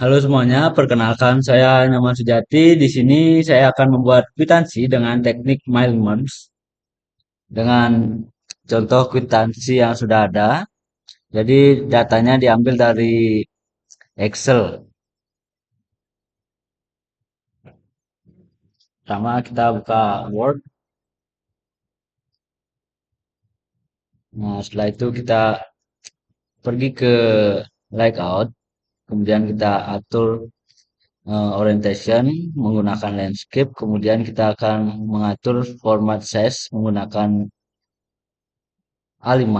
Halo semuanya, perkenalkan saya Nyoman Sujati. Di sini saya akan membuat kwitansi dengan teknik Milemons dengan contoh kwitansi yang sudah ada. Jadi datanya diambil dari Excel. Pertama kita buka Word. Nah, setelah itu kita pergi ke layout, kemudian kita atur orientation menggunakan landscape, kemudian kita akan mengatur format size menggunakan A5.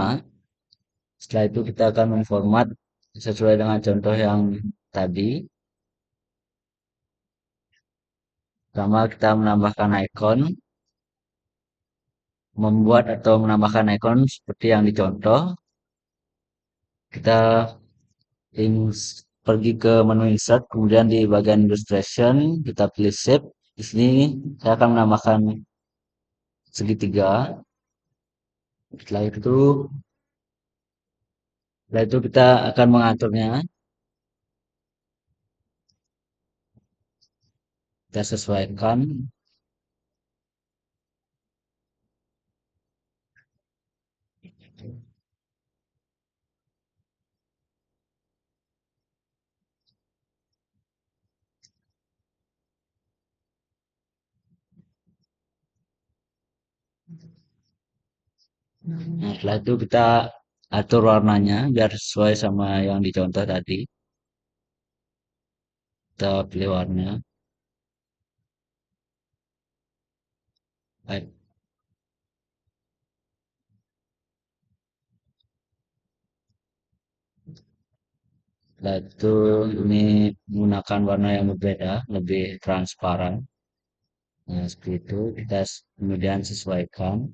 Setelah itu kita akan memformat sesuai dengan contoh yang tadi. Pertama kita menambahkan icon, membuat atau menambahkan icon seperti yang dicontoh. Kita pergi ke menu insert, kemudian di bagian illustration kita pilih shape. Di sini saya akan menambahkan segitiga. Setelah itu, kita akan mengaturnya. Kita sesuaikan. Nah, setelah itu kita atur warnanya biar sesuai sama yang dicontoh tadi. Kita pilih warna. Baik. Setelah itu ini menggunakan warna yang berbeda, lebih transparan. Nah, seperti itu kita kemudian sesuaikan.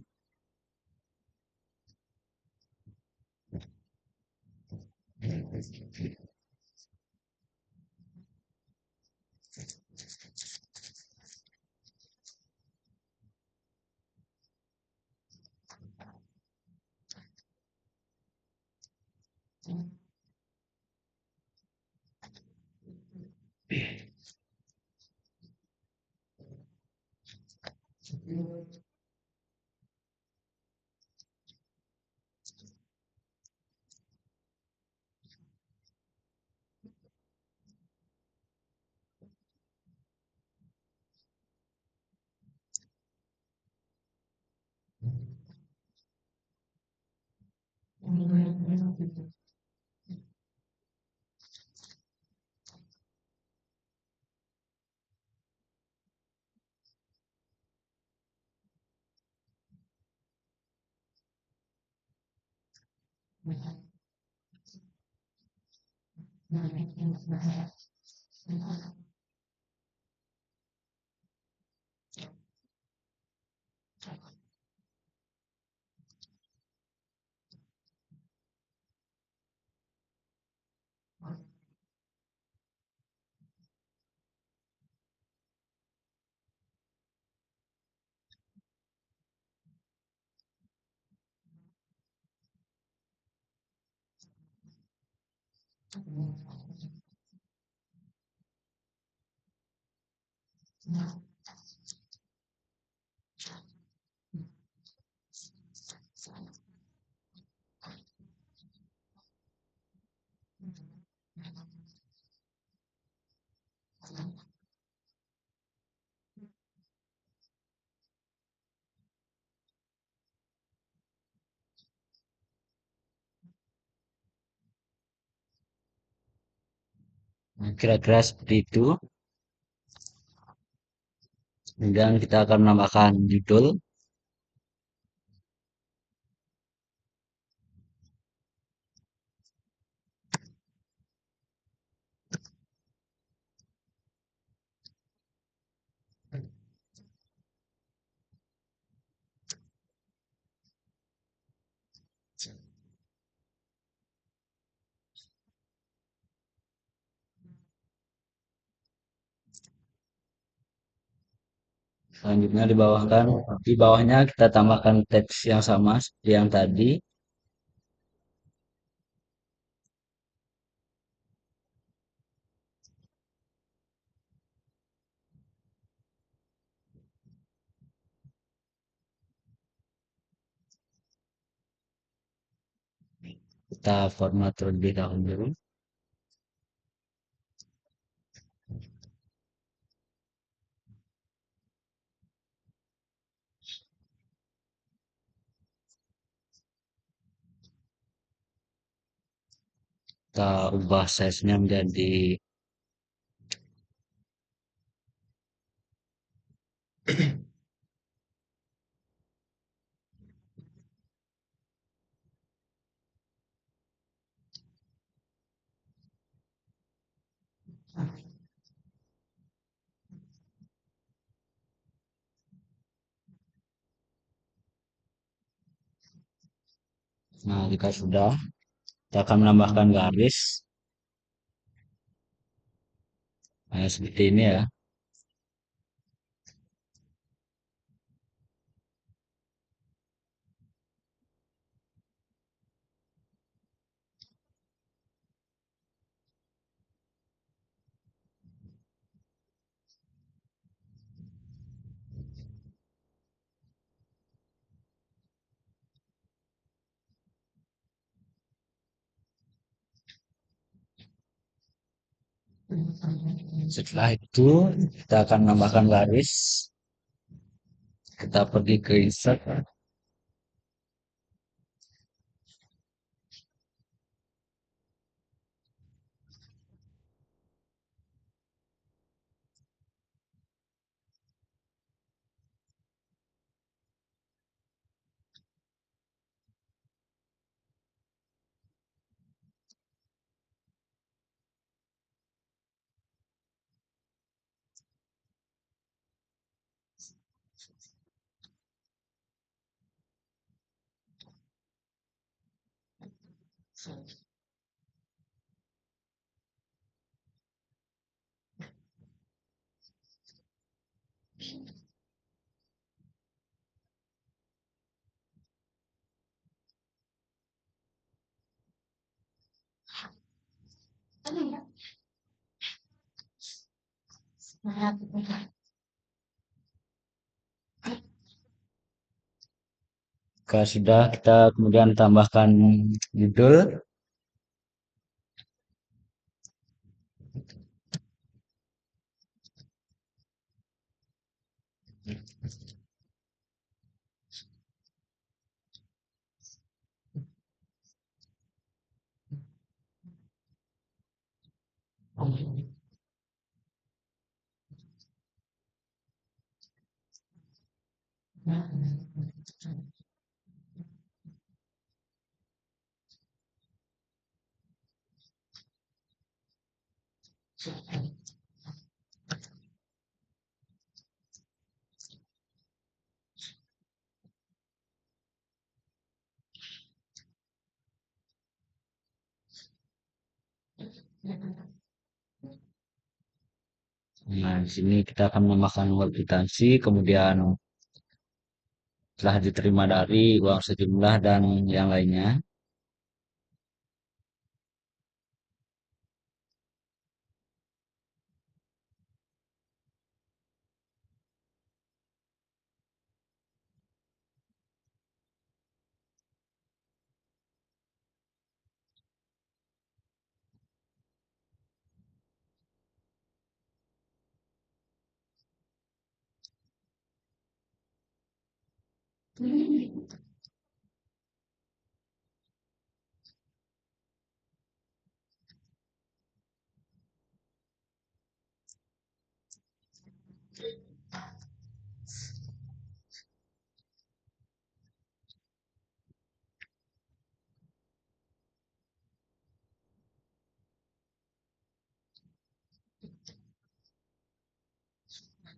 Nah, kira-kira seperti itu. Kemudian kita akan menambahkan judul. Selanjutnya di bawahnya kita tambahkan teks yang sama seperti yang tadi. Kita format terlebih dahulu. Kita ubah size-nya menjadi nah jika sudah kita akan menambahkan garis seperti ini ya. Setelah itu kita akan menambahkan garis, kita pergi ke insert. Jika sudah, kita kemudian tambahkan judul. Nah, di sini kita akan menambahkan nomor kwitansi, kemudian telah diterima dari uang sejumlah dan yang lainnya.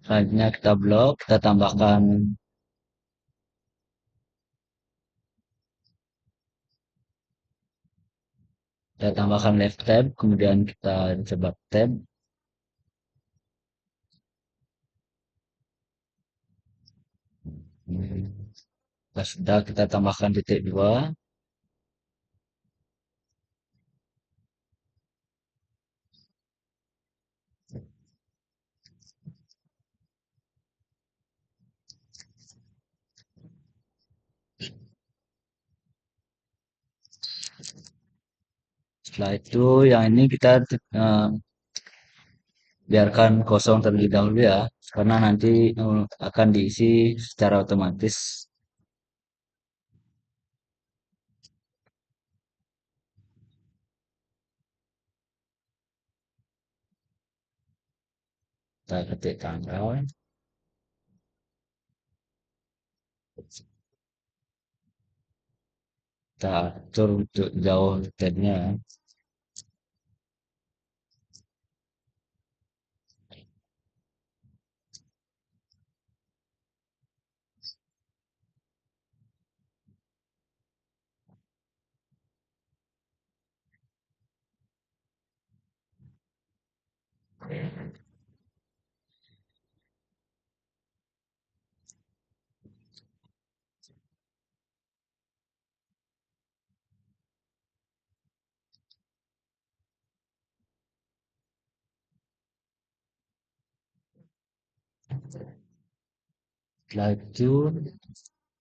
Selanjutnya kita blok, kita tambahkan left tab, kemudian kita coba tab. Sudah kita tambahkan titik 2. Setelah itu yang ini kita eh, biarkan kosong terlebih dahulu ya, karena nanti akan diisi secara otomatis. Kita ketik tanggal, kita atur untuk jauh tabnya. Setelah itu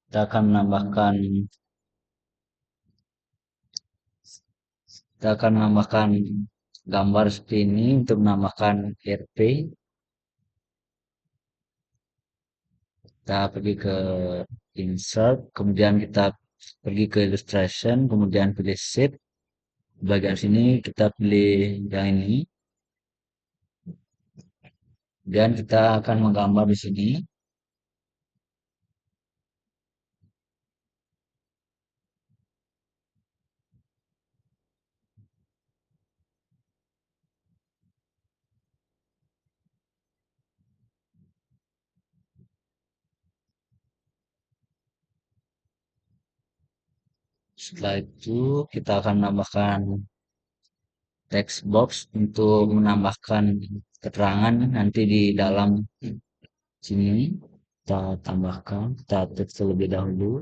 kita akan menambahkan gambar seperti ini untuk menambahkan RP. Kita pergi ke insert, kemudian kita pergi ke illustration, kemudian pilih shape. Di bagian sini kita pilih yang ini, dan kita akan menggambar di sini. Setelah itu kita akan menambahkan text box untuk menambahkan keterangan nanti di dalam sini. Kita tambahkan, kita teks terlebih dahulu.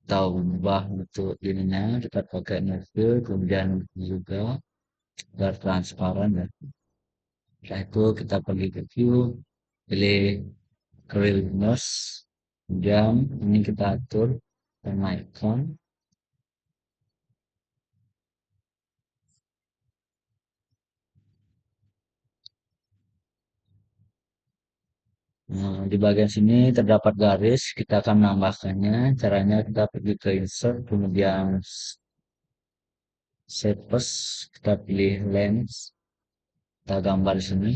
Kita ubah untuk ininya, kita pakai Neville, kemudian juga agar transparan ya. Setelah itu kita pergi ke view, pilih Clearness, kemudian ini kita atur naikkan. Nah, di bagian sini terdapat garis, kita akan menambahkannya. Caranya kita pergi ke insert, kemudian shapes, kita pilih lens, kita gambar di sini.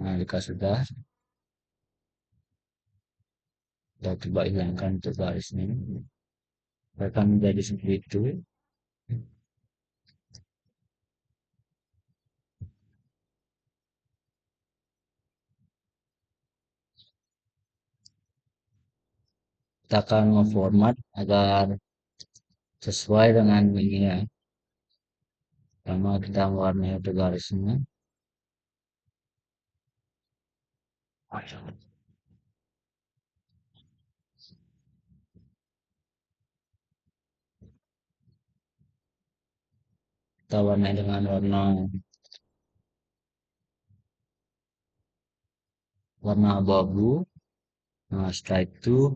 Nah, jika sudah, kita coba hilangkan untuk garisnya. Akan menjadi seperti itu. Kita akan memformat agar sesuai dengan ini ya. Pertama kita warnai itu garisnya. Kita warnai dengan warna abu-abu. Nah, setelah itu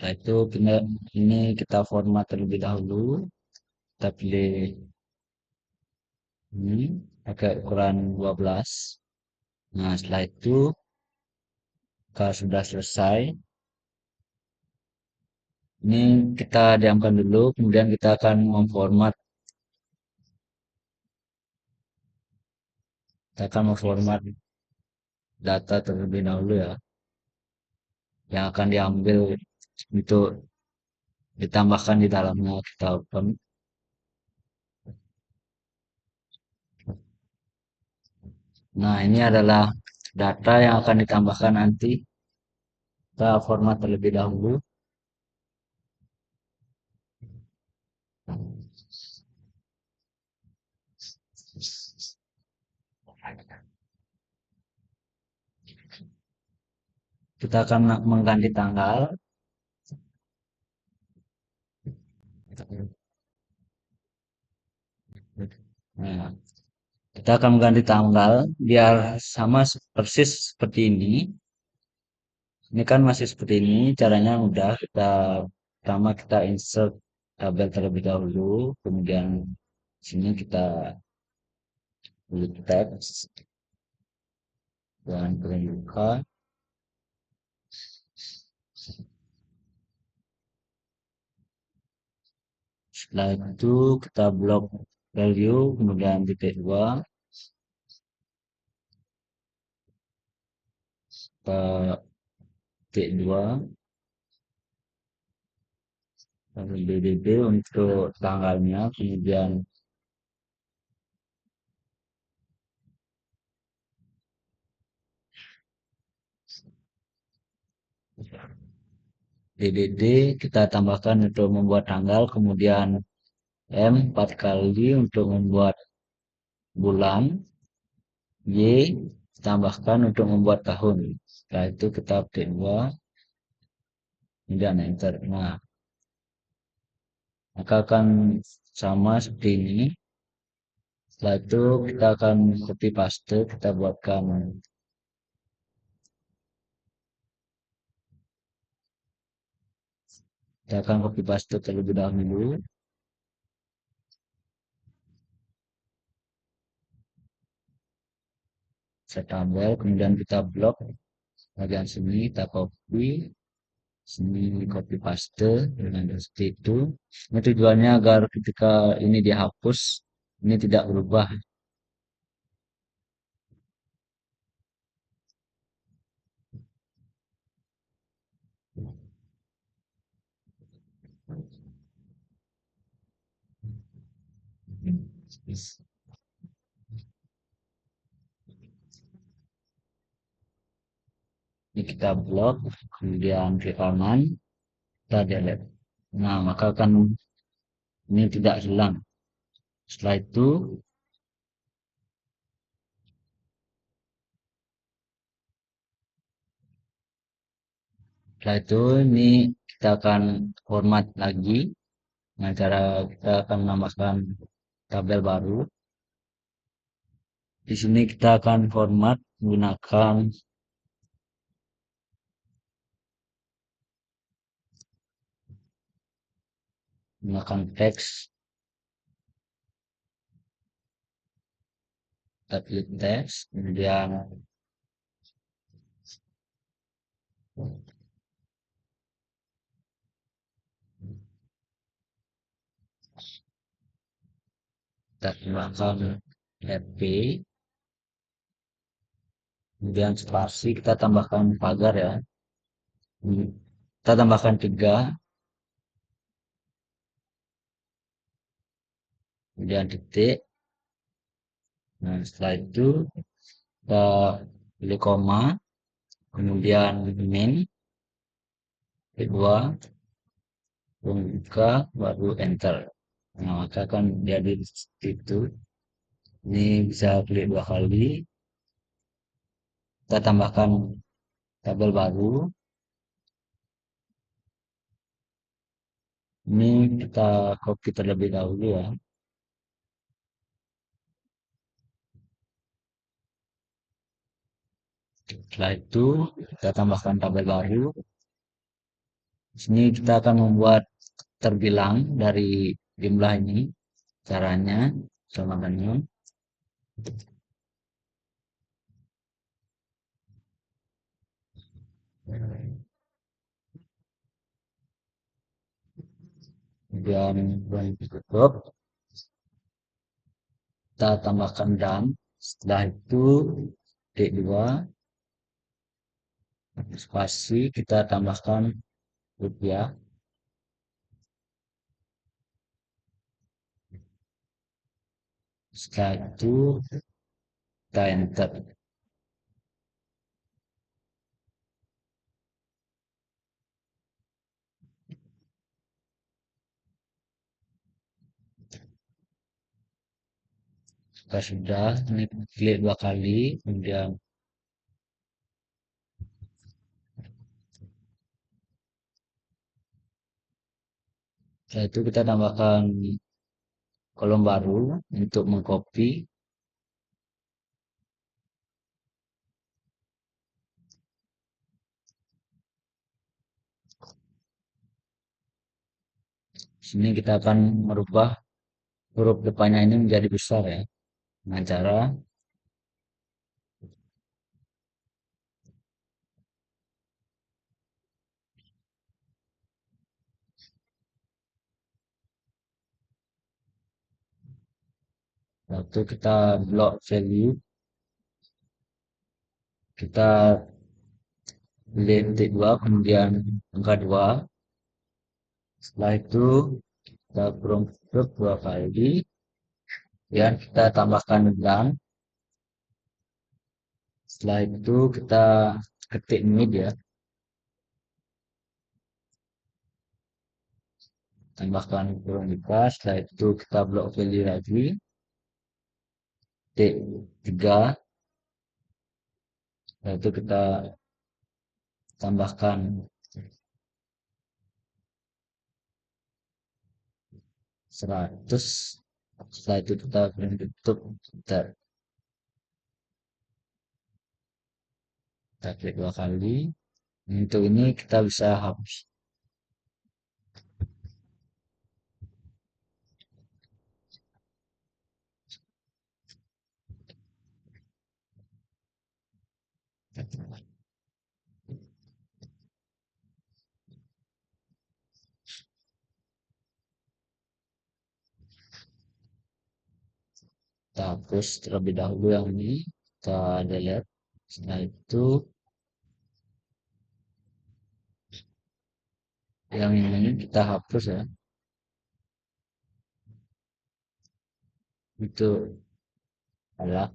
Setelah itu ini kita format terlebih dahulu. Kita pilih ini pakai ukuran 12. Nah, setelah itu kalau sudah selesai, ini kita diamkan dulu, kemudian kita akan memformat, data terlebih dahulu ya, yang akan diambil untuk ditambahkan di dalamnya. Kita open. Nah, ini adalah data yang akan ditambahkan nanti. Kita format terlebih dahulu. Kita akan mengganti tanggal. Nah, kita akan mengganti tanggal biar sama persis seperti ini. Ini kan masih seperti ini, caranya mudah. Pertama kita insert tabel terlebih dahulu, kemudian sini kita pilih teks dan penunjukan. Setelah itu kita blok value, kemudian titik 2, ke titik 2, lalu DDD untuk tanggalnya, kemudian DDD kita tambahkan untuk membuat tanggal, kemudian M 4 kali untuk membuat bulan, Y tambahkan untuk membuat tahun. Setelah itu kita ketik 2, kemudian enter. Nah, maka akan sama seperti ini. Setelah itu kita akan copy paste, kita buatkan kita akan copy paste terlebih dahulu. Set tabel, kemudian kita blok bagian sini, kita copy, sini copy paste dengan seperti itu. Ini tujuannya agar ketika ini dihapus, ini tidak berubah. Ini kita blok, kemudian ke kanan, kita delete. Nah, maka akan ini tidak hilang. Setelah itu, ini kita akan format lagi dengan cara kita akan menambahkan tabel baru. Di sini kita akan format menggunakan teks, kita pilih teks, kemudian kita tambahkan RP, kemudian spasi kita tambahkan pagar ya, kita tambahkan 3, kemudian titik. Nah, setelah itu kita pilih koma, kemudian min, kedua, buka, baru enter. Nah, maka akan jadi seperti itu. Ini bisa klik 2 kali, kita tambahkan tabel baru. Ini kita copy terlebih dahulu ya. Setelah itu kita tambahkan tabel baru. Di sini kita akan membuat terbilang dari jumlah ini. Caranya, contohnya, kemudian tutup, kita tambahkan dan, setelah itu D2, spasi, kita tambahkan rupiah, setelah itu kita enter. Jika sudah, ini klik 2 kali, kemudian setelah itu kita tambahkan kolom baru untuk mengcopy. Sini kita akan merubah huruf depannya ini menjadi besar ya, dengan cara waktu kita blok value, kita pilih titik 2, kemudian angka 2. Setelah itu kita kurung tutup 2 kali, dan kita tambahkan dan. Setelah itu kita ketik mid ya, tambahkan kurung juga. Setelah itu kita blok value lagi, titik 3. Setelah itu kita tambahkan 100. Setelah itu kita tutup, kita klik 2 kali. Untuk ini kita bisa hapus. Kita hapus terlebih dahulu yang ini, kita delete. Setelah itu yang ini kita hapus ya, itu adalah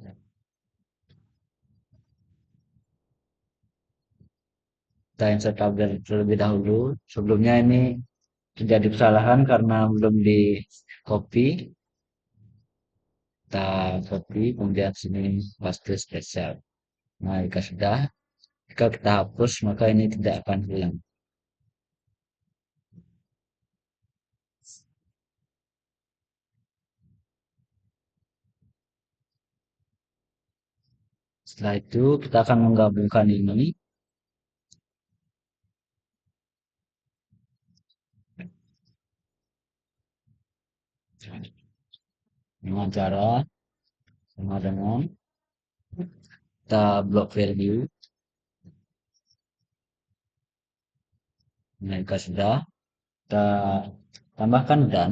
kita insert tabel terlebih dahulu. Sebelumnya ini terjadi kesalahan karena belum di copy. Kita copy, kemudian sini paste spesial. Nah, jika sudah, jika kita hapus maka ini tidak akan hilang. Setelah itu kita akan menggabungkan ini dengan cara sama dengan kita block value. Nah, jika sudah, kita tambahkan dan.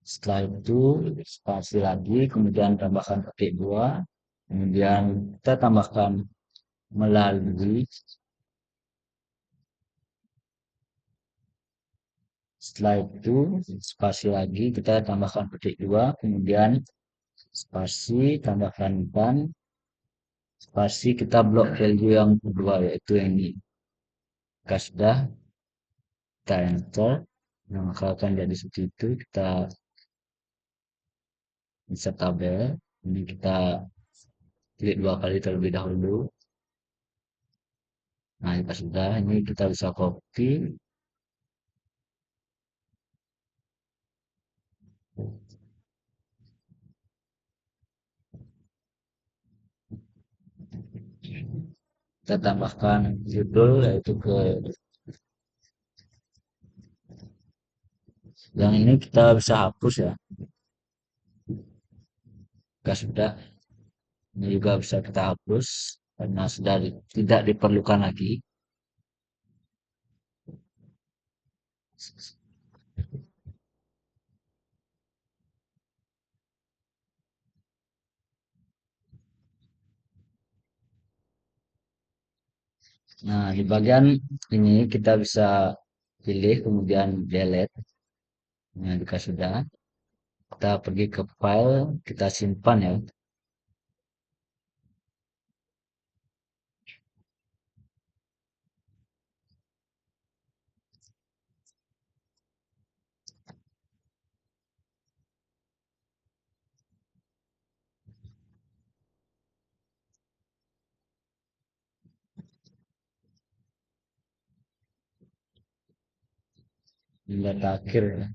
Setelah itu spasi lagi, kemudian tambahkan petik 2, kemudian kita tambahkan melalui. Setelah itu spasi lagi, kita tambahkan petik 2, kemudian spasi tambahkan dan, spasi kita blok value yang kedua yaitu yang ini. Jika sudah, kita enter, maka akan jadi seperti itu. Kita insert tabel, ini kita klik 2 kali terlebih dahulu. Nah, jika sudah, ini kita bisa copy. kita tambahkan judul yaitu ke yang ini kita bisa hapus ya. Jika sudah, ini juga bisa kita hapus karena sudah tidak diperlukan lagi. Nah, di bagian ini kita bisa pilih kemudian delete. Nah, jika sudah, kita pergi ke file, kita simpan ya. Hingga terakhir ya.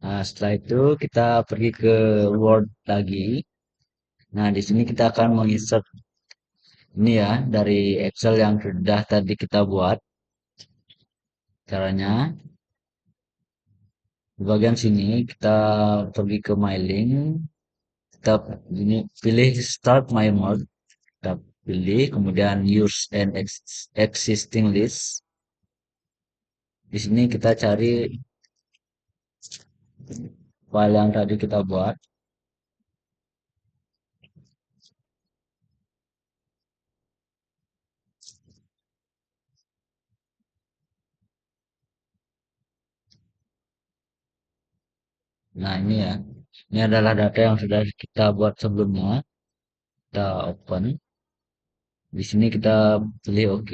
Nah, setelah itu kita pergi ke Word lagi. Nah, di sini kita akan menginsert ini ya dari Excel yang sudah tadi kita buat. Caranya di bagian sini kita pergi ke My Link, kita ini pilih Start My Merge, kita pilih kemudian Use an Existing List. Di sini kita cari file yang tadi kita buat. Nah, ini ya. Ini adalah data yang sudah kita buat sebelumnya. Kita open. Di sini kita pilih OK.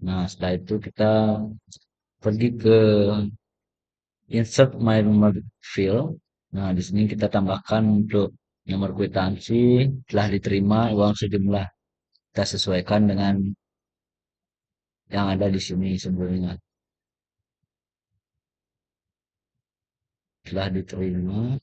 Nah, setelah itu kita pergi ke Insert My Number Field. Nah, di sini kita tambahkan untuk nomor kwitansi telah diterima uang sejumlah. Kita sesuaikan dengan yang ada di sini sebelumnya. Telah diterima.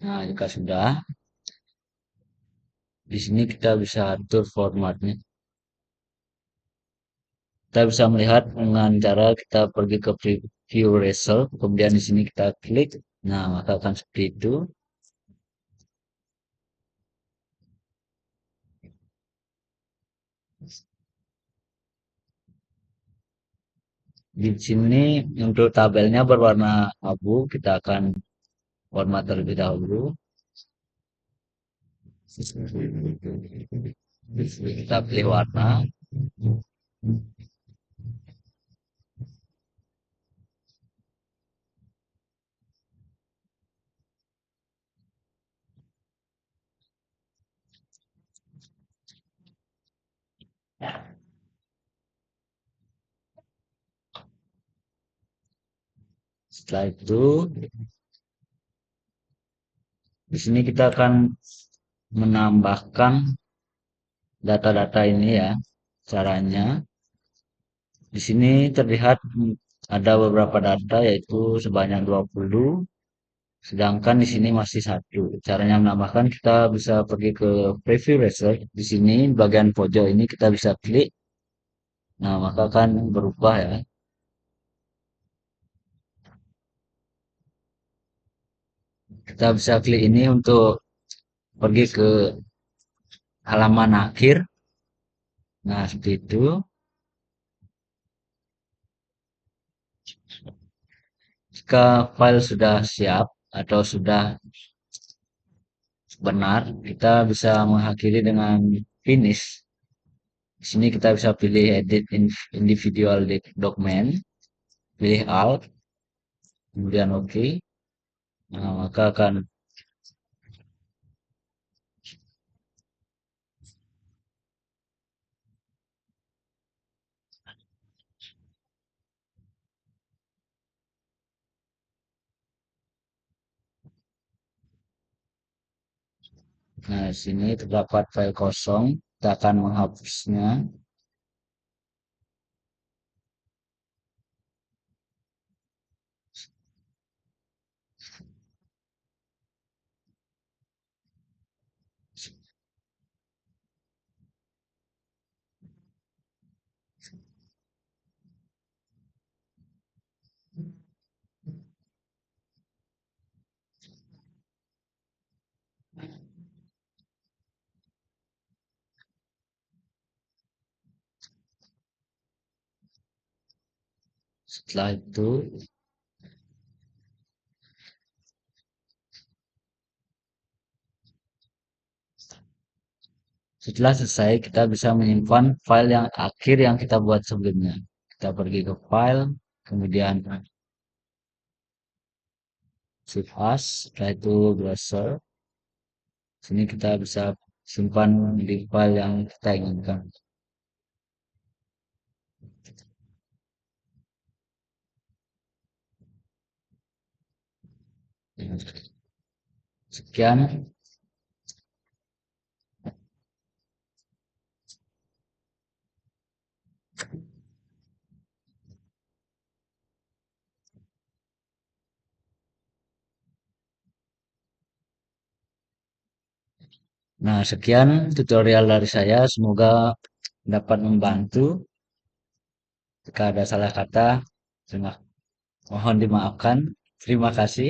Nah, jika sudah, di sini kita bisa atur formatnya. Kita bisa melihat dengan cara kita pergi ke preview result, kemudian di sini kita klik. Nah, maka akan seperti itu. Di sini untuk tabelnya berwarna abu, kita akan format terlebih dahulu. Kita pilih warna. Setelah itu, di sini kita akan menambahkan data-data ini ya. Caranya, di sini terlihat ada beberapa data yaitu sebanyak 20, sedangkan di sini masih satu. Caranya menambahkan kita bisa pergi ke preview result. Di sini bagian pojok ini kita bisa klik. Nah, maka akan berubah ya. Kita bisa klik ini untuk pergi ke halaman akhir. Nah, seperti itu. Jika file sudah siap atau sudah benar, kita bisa mengakhiri dengan finish. Di sini kita bisa pilih edit individual document, pilih alt, kemudian oke. Nah, maka akan nah, di sini terdapat file kosong, kita akan menghapusnya. Setelah itu, setelah selesai, kita bisa menyimpan file yang akhir yang kita buat sebelumnya. Kita pergi ke file, kemudian save as, setelah itu browser. Sini kita bisa simpan di file yang kita inginkan. Sekian. Nah, sekian tutorial dari saya. Semoga dapat membantu. Jika ada salah kata, mohon dimaafkan. Terima kasih.